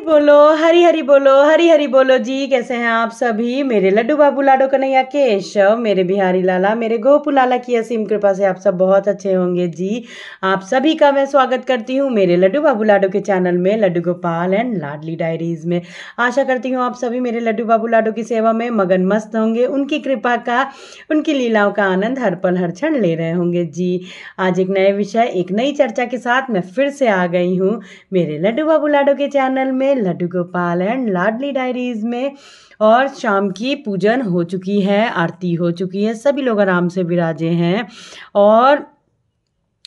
बोलो, हरी हरी बोलो, हरी हरी बोलो जी। कैसे हैं आप सभी? मेरे लड्डू बाबू लाडो कन्हैया केशव, मेरे बिहारी लाला, मेरे गोपू लाला की असीम कृपा से आप सब बहुत अच्छे होंगे जी। आप सभी का मैं स्वागत करती हूँ मेरे लड्डू बाबू लाडो के चैनल में, लड्डू गोपाल एंड लाडली डायरीज में। आशा करती हूँ आप सभी मेरे लड्डू बाबू लाडो की सेवा में मगन मस्त होंगे, उनकी कृपा का, उनकी लीलाओं का आनंद हर पल हर क्षण ले रहे होंगे जी। आज एक नए विषय, एक नई चर्चा के साथ मैं फिर से आ गई हूँ मेरे लड्डू बाबू लाडो के चैनल में, लड्डू गोपाल एंड लाडली डायरीज में। और शाम की पूजन हो चुकी है, आरती हो चुकी है, सभी लोग आराम से विराजे हैं। और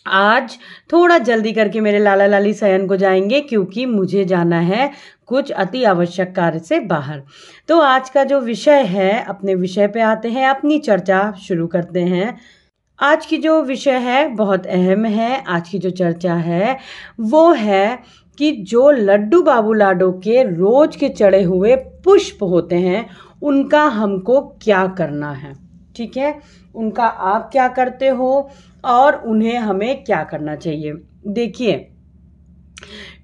आज थोड़ा जल्दी करके मेरे लाला लाली शयन को जाएंगे, क्योंकि मुझे जाना है कुछ अति आवश्यक कार्य से बाहर। तो आज का जो विषय है, अपने विषय पे आते हैं, अपनी चर्चा शुरू करते हैं। आज की जो विषय है बहुत अहम है। आज की जो चर्चा है वो है कि जो लड्डू बाबू लाडो के रोज के चढ़े हुए पुष्प होते हैं उनका हमको क्या करना है। ठीक है, उनका आप क्या करते हो और उन्हें हमें क्या करना चाहिए। देखिए,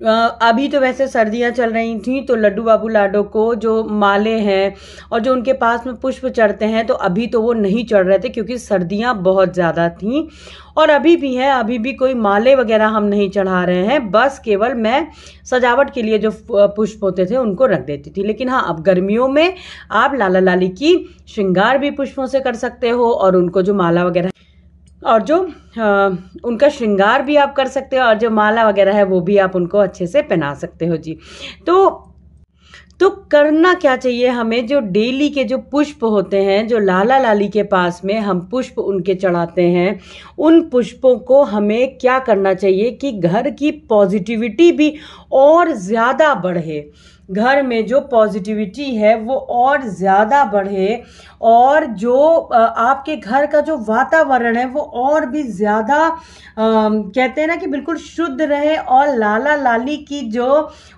अभी तो वैसे सर्दियां चल रही थी, तो लड्डू बाबू लाडो को जो माले हैं और जो उनके पास में पुष्प चढ़ते हैं, तो अभी तो वो नहीं चढ़ रहे थे क्योंकि सर्दियां बहुत ज़्यादा थीं। और अभी भी हैं, अभी भी कोई माले वगैरह हम नहीं चढ़ा रहे हैं, बस केवल मैं सजावट के लिए जो पुष्प होते थे उनको रख देती थी। लेकिन हाँ, अब गर्मियों में आप लाला लाली की श्रृंगार भी पुष्पों से कर सकते हो, और उनको जो माला वगैरह और जो उनका श्रृंगार भी आप कर सकते हो, और जो माला वगैरह है वो भी आप उनको अच्छे से पहना सकते हो जी। तो करना क्या चाहिए हमें, जो डेली के जो पुष्प होते हैं, जो लाला लाली के पास में हम पुष्प उनके चढ़ाते हैं, उन पुष्पों को हमें क्या करना चाहिए कि घर की पॉजिटिविटी भी और ज़्यादा बढ़े, घर में जो पॉजिटिविटी है वो और ज़्यादा बढ़े, और जो आपके घर का जो वातावरण है वो और भी ज़्यादा कहते हैं ना कि बिल्कुल शुद्ध रहे। और लाला लाली की जो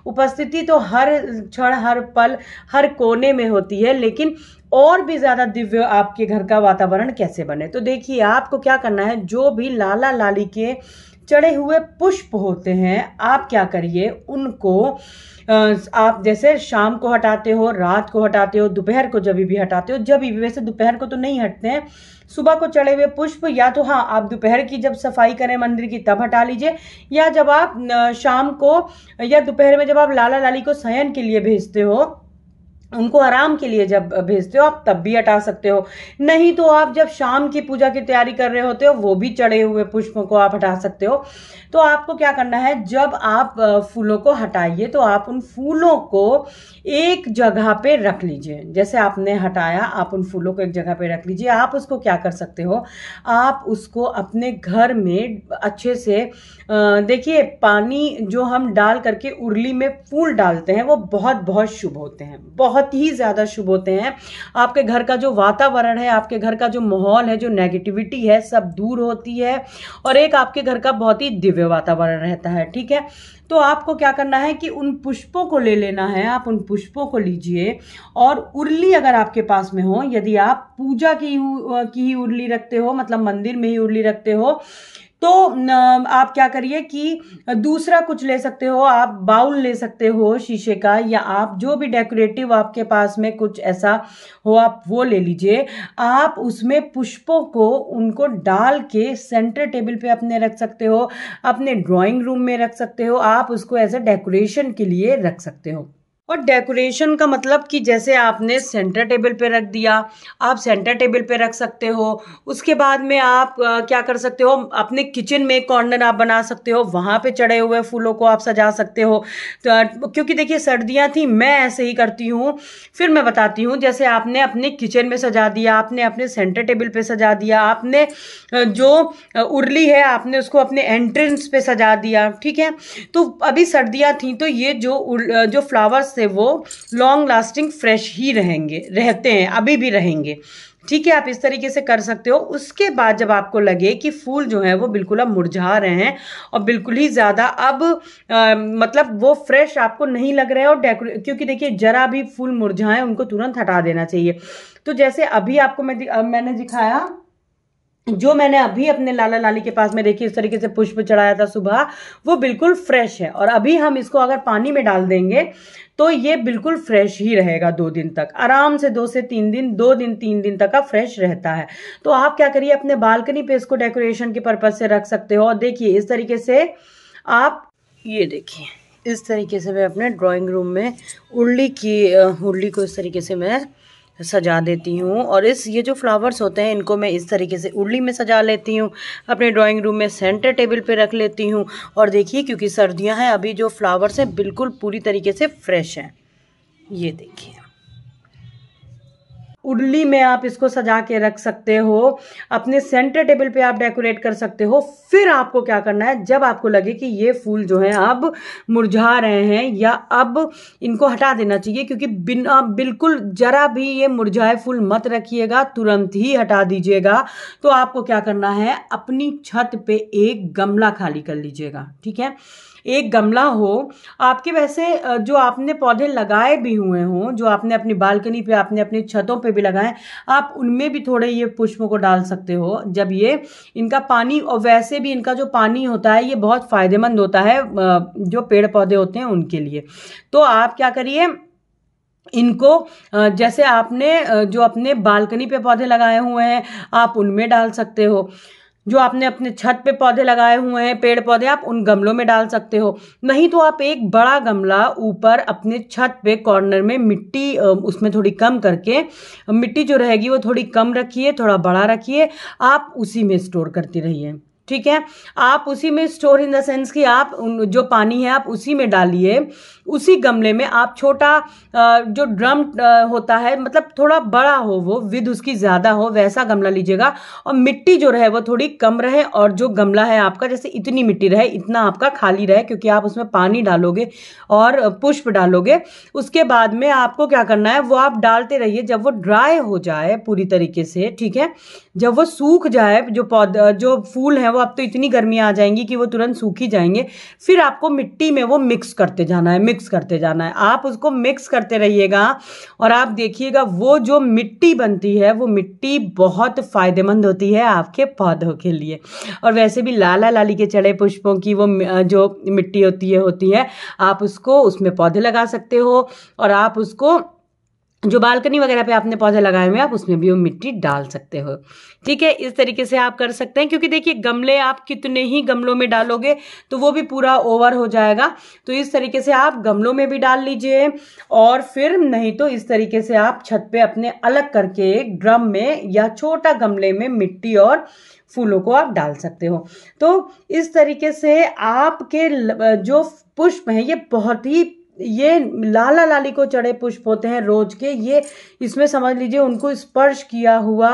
उपस्थिति तो हर क्षण, हर पल, हर कोने में होती है, लेकिन और भी ज़्यादा दिव्य आपके घर का वातावरण कैसे बने। तो देखिए, आपको क्या करना है, जो भी लाला लाली के चढ़े हुए पुष्प होते हैं, आप क्या करिए, उनको आप जैसे शाम को हटाते हो, रात को हटाते हो, दोपहर को जब भी हटाते हो, जब भी, वैसे दोपहर को तो नहीं हटते हैं, सुबह को चढ़े हुए पुष्प या तो हाँ आप दोपहर की जब सफाई करें मंदिर की तब हटा लीजिए, या जब आप शाम को या दोपहर में जब आप लाला लाली को शयन के लिए भेजते हो, उनको आराम के लिए जब भेजते हो, आप तब भी हटा सकते हो। नहीं तो आप जब शाम की पूजा की तैयारी कर रहे होते हो, वो भी चढ़े हुए पुष्पों को आप हटा सकते हो। तो आपको क्या करना है, जब आप फूलों को हटाइए तो आप उन फूलों को एक जगह पे रख लीजिए। जैसे आपने हटाया, आप उन फूलों को एक जगह पे रख लीजिए। आप उसको क्या कर सकते हो, आप उसको अपने घर में अच्छे से देखिए, पानी जो हम डाल करके उर्ली में फूल डालते हैं वो बहुत बहुत शुभ होते हैं, बहुत ही ज़्यादा शुभ होते हैं। आपके घर का जो वातावरण है, आपके घर का जो माहौल है, जो नेगेटिविटी है, सब दूर होती है, और एक आपके घर का बहुत ही दिव्य वातावरण रहता है। ठीक है, तो आपको क्या करना है कि उन पुष्पों को ले लेना है। आप उन पुष्पों को लीजिए, और उर्ली अगर आपके पास में हो, यदि आप पूजा की ही उर्ली रखते हो, मतलब मंदिर में ही उर्ली रखते हो, तो आप क्या करिए कि दूसरा कुछ ले सकते हो। आप बाउल ले सकते हो शीशे का, या आप जो भी डेकोरेटिव आपके पास में कुछ ऐसा हो आप वो ले लीजिए। आप उसमें पुष्पों को उनको डाल के सेंटर टेबल पे अपने रख सकते हो, अपने ड्राइंग रूम में रख सकते हो, आप उसको एज अ डेकोरेशन के लिए रख सकते हो। और डेकोरेशन का मतलब कि जैसे आपने सेंटर टेबल पे रख दिया, आप सेंटर टेबल पे रख सकते हो। उसके बाद में आप क्या कर सकते हो, अपने किचन में कॉर्नर आप बना सकते हो, वहाँ पे चढ़े हुए फूलों को आप सजा सकते हो। तो क्योंकि देखिए सर्दियाँ थी, मैं ऐसे ही करती हूँ। फिर मैं बताती हूँ, जैसे आपने अपने किचन में सजा दिया, आपने अपने सेंटर टेबल पे सजा दिया, आपने जो उर्ली है आपने उसको अपने एंट्रेंस पे सजा दिया। ठीक है, तो अभी सर्दियाँ थी, तो ये जो फ्लावर्स थे वो लॉन्ग लास्टिंग फ्रेश ही रहते हैं, अभी भी रहेंगे। ठीक है, आप इस तरीके से कर सकते हो। उसके बाद जब आपको लगे कि फूल जो है वो बिल्कुल अब मुरझा रहे हैं और बिल्कुल ही ज़्यादा अब मतलब वो फ्रेश आपको नहीं लग रहे हैं, और क्योंकि देखिए जरा भी फूल मुरझाएं उनको तुरंत हटा देना चाहिए। तो जैसे अभी आपको मैंने दिखाया, जो मैंने अभी अपने लाला लाली के पास में देखिए इस तरीके से पुष्प चढ़ाया था सुबह, वो बिल्कुल फ्रेश है। और अभी हम इसको अगर पानी में डाल देंगे तो ये बिल्कुल फ्रेश ही रहेगा 2 दिन तक, आराम से 2 से 3 दिन, 2 दिन 3 दिन तक का फ्रेश रहता है। तो आप क्या करिए, अपने बालकनी पे इसको डेकोरेशन के पर्पज से रख सकते हो। और देखिए इस तरीके से आप, ये देखिए इस तरीके से मैं अपने ड्राइंग रूम में उर्ली को इस तरीके से मैं सजा देती हूँ। और ये जो फ्लावर्स होते हैं इनको मैं इस तरीके से उर्ली में सजा लेती हूँ, अपने ड्राइंग रूम में सेंटर टेबल पे रख लेती हूँ। और देखिए क्योंकि सर्दियाँ हैं, अभी जो फ्लावर्स हैं बिल्कुल पूरी तरीके से फ्रेश हैं। ये देखिए उर्ली में आप इसको सजा के रख सकते हो, अपने सेंटर टेबल पे आप डेकोरेट कर सकते हो। फिर आपको क्या करना है, जब आपको लगे कि ये फूल जो है अब मुरझा रहे हैं या अब इनको हटा देना चाहिए, क्योंकि बिल्कुल जरा भी ये मुरझाए फूल मत रखिएगा, तुरंत ही हटा दीजिएगा। तो आपको क्या करना है, अपनी छत पे एक गमला खाली कर लीजिएगा। ठीक है, एक गमला हो आपके, वैसे जो आपने पौधे लगाए भी हुए हों, जो आपने अपनी बालकनी पे, आपने अपनी छतों पे भी लगाए, आप उनमें भी थोड़े ये पुष्पों को डाल सकते हो। जब ये इनका पानी, और वैसे भी इनका जो पानी होता है ये बहुत फायदेमंद होता है जो पेड़ पौधे होते हैं उनके लिए। तो आप क्या करिए, इनको जैसे आपने जो अपने बालकनी पे पौधे लगाए हुए हैं आप उनमें डाल सकते हो, जो आपने अपने छत पे पौधे लगाए हुए हैं पेड़ पौधे आप उन गमलों में डाल सकते हो। नहीं तो आप एक बड़ा गमला ऊपर अपने छत पे कॉर्नर में मिट्टी उसमें थोड़ी कम करके, मिट्टी जो रहेगी वो थोड़ी कम रखिए, थोड़ा बड़ा रखिए, आप उसी में स्टोर करती रहिए। ठीक है, आप उसी में स्टोर इन द सेंस कि आप जो पानी है आप उसी में डालिए, उसी गमले में आप छोटा जो ड्रम होता है, मतलब थोड़ा बड़ा हो, वो विद उसकी ज़्यादा हो, वैसा गमला लीजिएगा। और मिट्टी जो रहे वो थोड़ी कम रहे, और जो गमला है आपका जैसे इतनी मिट्टी रहे, इतना आपका खाली रहे, क्योंकि आप उसमें पानी डालोगे और पुष्प डालोगे। उसके बाद में आपको क्या करना है, वो आप डालते रहिए। जब वो ड्राई हो जाए पूरी तरीके से, ठीक है, जब वो सूख जाए, जो पौधा जो फूल है वो, अब तो इतनी गर्मी आ जाएंगी कि वो तुरंत सूख ही जाएंगे, फिर आपको मिट्टी में वो मिक्स करते जाना है। आप उसको मिक्स करते रहिएगा और आप देखिएगा वो जो मिट्टी बनती है वो मिट्टी बहुत फायदेमंद होती है आपके पौधों के लिए। और वैसे भी लाला लाली के चढ़े पुष्पों की वो जो मिट्टी होती है आप उसको उसमें पौधे लगा सकते हो, और आप उसको जो बालकनी वगैरह पे आपने पौधे लगाए हुए हैं आप उसमें भी वो मिट्टी डाल सकते हो। ठीक है, इस तरीके से आप कर सकते हैं, क्योंकि देखिए गमले आप कितने ही गमलों में डालोगे तो वो भी पूरा ओवर हो जाएगा। तो इस तरीके से आप गमलों में भी डाल लीजिए, और फिर नहीं तो इस तरीके से आप छत पे अपने अलग करके एक ड्रम में या छोटा गमले में मिट्टी और फूलों को आप डाल सकते हो। तो इस तरीके से आपके जो पुष्प हैं ये बहुत ही, ये लाला लाली को चढ़े पुष्प होते हैं रोज के, ये इसमें समझ लीजिए उनको स्पर्श किया हुआ,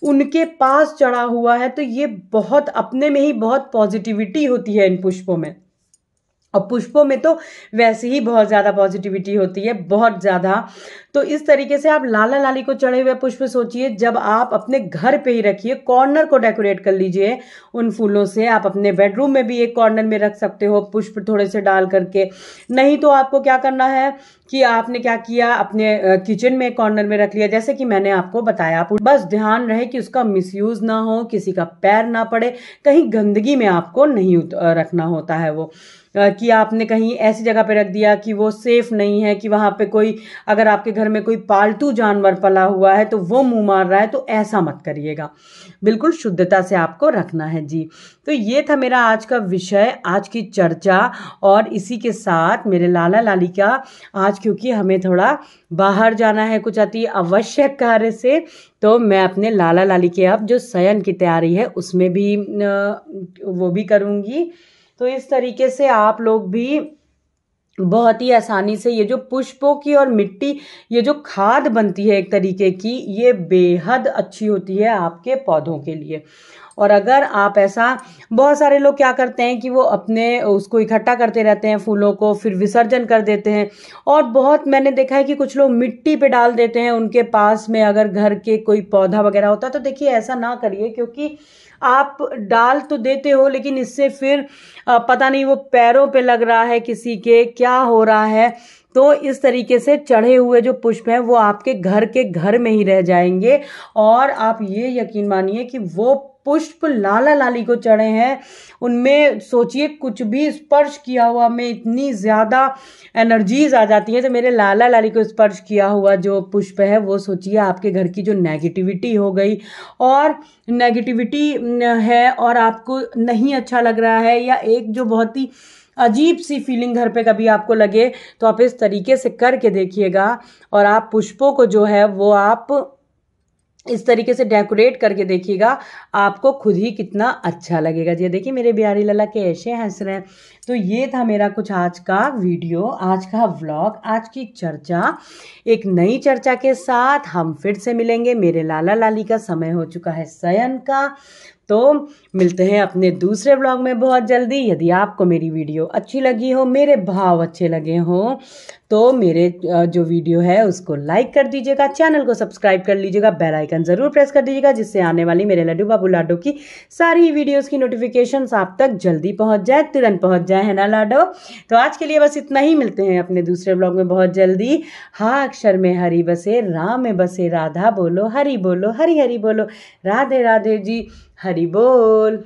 उनके पास चढ़ा हुआ है, तो ये बहुत अपने में ही बहुत पॉजिटिविटी होती है इन पुष्पों में। और पुष्पों में तो वैसे ही बहुत ज़्यादा पॉजिटिविटी होती है, बहुत ज़्यादा। तो इस तरीके से आप लाला लाली को चढ़े हुए पुष्प सोचिए, जब आप अपने घर पे ही रखिए, कॉर्नर को डेकोरेट कर लीजिए उन फूलों से। आप अपने बेडरूम में भी एक कॉर्नर में रख सकते हो पुष्प थोड़े से डाल करके। नहीं तो आपको क्या करना है कि आपने क्या किया, अपने किचन में एक कॉर्नर में रख लिया, जैसे कि मैंने आपको बताया। आप बस ध्यान रहे कि उसका मिसयूज ना हो, किसी का पैर ना पड़े, कहीं गंदगी में आपको नहीं रखना होता है वो, कि आपने कहीं ऐसी जगह पे रख दिया कि वो सेफ नहीं है, कि वहां पे कोई, अगर आपके घर में कोई पालतू जानवर पला हुआ है तो वो मुंह मार रहा है, तो ऐसा मत करिएगा। बिल्कुल शुद्धता से आपको रखना है जी। तो ये था मेरा आज का विषय, आज की चर्चा। और इसी के साथ मेरे लाला लाली का आज, क्योंकि हमें थोड़ा बाहर जाना है कुछ अति आवश्यक कार्य से, तो मैं अपने लाला लाली के अब जो शयन की तैयारी है उसमें भी वो भी करूँगी। तो इस तरीके से आप लोग भी बहुत ही आसानी से ये जो पुष्पों की और मिट्टी, ये जो खाद बनती है एक तरीके की, ये बेहद अच्छी होती है आपके पौधों के लिए। और अगर आप ऐसा, बहुत सारे लोग क्या करते हैं कि वो अपने उसको इकट्ठा करते रहते हैं फूलों को, फिर विसर्जन कर देते हैं। और बहुत मैंने देखा है कि कुछ लोग मिट्टी पे डाल देते हैं उनके पास में, अगर घर के कोई पौधा वगैरह होता है। तो देखिए ऐसा ना करिए, क्योंकि आप डाल तो देते हो लेकिन इससे फिर पता नहीं वो पैरों पे लग रहा है किसी के, क्या हो रहा है, तो इस तरीके से चढ़े हुए जो पुष्प हैं वो आपके घर में ही रह जाएंगे। और आप ये यकीन मानिए कि वो पुष्प लाला लाली को चढ़े हैं, उनमें सोचिए कुछ भी स्पर्श किया हुआ में इतनी ज़्यादा एनर्जीज आ जाती हैं। तो मेरे लाला लाली को स्पर्श किया हुआ जो पुष्प है वो सोचिए आपके घर की जो नेगेटिविटी हो गई और नेगेटिविटी है और आपको नहीं अच्छा लग रहा है, या एक जो बहुत ही अजीब सी फीलिंग घर पे कभी आपको लगे, तो आप इस तरीके से करके देखिएगा और आप पुष्पों को जो है वो आप इस तरीके से डेकोरेट करके देखिएगा, आपको खुद ही कितना अच्छा लगेगा। जी देखिए मेरे बिहारी लाला कैसे हंस रहे हैं। तो ये था मेरा कुछ आज का वीडियो, आज का व्लॉग, आज की चर्चा। एक नई चर्चा के साथ हम फिर से मिलेंगे। मेरे लाला लाली का समय हो चुका है शयन का, तो मिलते हैं अपने दूसरे व्लॉग में बहुत जल्दी। यदि आपको मेरी वीडियो अच्छी लगी हो, मेरे भाव अच्छे लगे हों, तो मेरे जो वीडियो है उसको लाइक कर दीजिएगा, चैनल को सब्सक्राइब कर लीजिएगा, बेल आइकन ज़रूर प्रेस कर दीजिएगा, जिससे आने वाली मेरे लड्डू बाबू लाडो की सारी वीडियोस की नोटिफिकेशंस आप तक जल्दी पहुंच जाए, तुरंत पहुंच जाए, है ना लाडो। तो आज के लिए बस इतना ही, मिलते हैं अपने दूसरे ब्लॉग में बहुत जल्दी। हाँ अक्षर में हरि बसे, राम में बसे राधा, बोलो हरि हरि बोलो, राधे राधे जी, हरि बोल।